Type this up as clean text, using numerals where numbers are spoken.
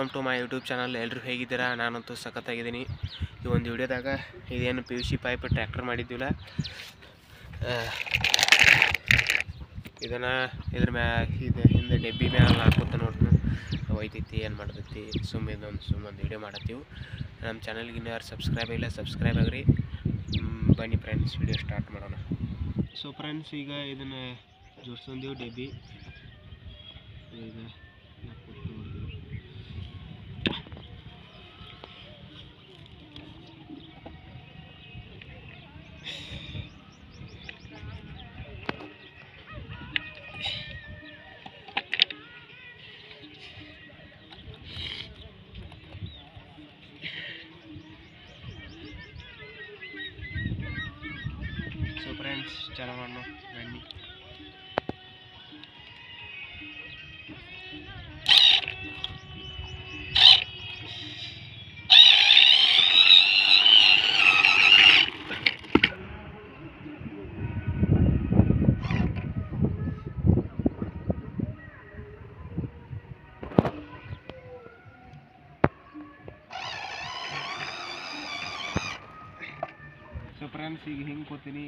Welcome to my YouTube channel. ಎಲ್ಲರೂ ಹೇಗಿದ್ದೀರಾ? ನಾನಂತೂ ಸಖತ್ತಾಗಿದ್ದೀನಿ. ಈ ಒಂದು ವಿಡಿಯೋದಾಗ ಇದೇನು PVC ಪೈಪ್ ಟ್ರ್ಯಾಕ್ಟರ್ ಮಾಡಿದ್ದೀವಲ್ಲ, ಇದನ್ನು ಇದ್ರ ಇದು ಹಿಂದೆ ಡೆಬ್ಬಿ ಮ್ಯಾಲೆ ಹಾಕೋತ ನೋಡ್ರಿ ಒಯ್ತೈತಿ, ಏನು ಮಾಡ್ತೈತಿ. ಸುಮ್ಮನೆ ವಿಡಿಯೋ ಮಾಡತ್ತೀವಿ. ನಮ್ಮ ಚಾನಲ್ಗೆ ಇನ್ನೂ ಯಾರು ಸಬ್ಸ್ಕ್ರೈಬ್ ಇಲ್ಲ, ಸಬ್ಸ್ಕ್ರೈಬ್ ಆಗ್ರಿ. ಬನ್ನಿ ಫ್ರೆಂಡ್ಸ್, ವಿಡಿಯೋ ಸ್ಟಾರ್ಟ್ ಮಾಡೋಣ. ಸೊ ಫ್ರೆಂಡ್ಸ್, ಈಗ ಇದನ್ನು ಜೋಡಿಸ್ಕೊಂಡೀವಿ ಡೆಬ್ಬಿ. ಈಗ ಸೊ ಫ್ರೆಂಡ್ಸ್, ಚಾಲು ಮಾಡೋಣ ಬನ್ನಿ. ಸೊ ಫ್ರೆಂಡ್ಸ್, ಈಗ ಹಿಂಗೆ ಕೊಡ್ತೀನಿ.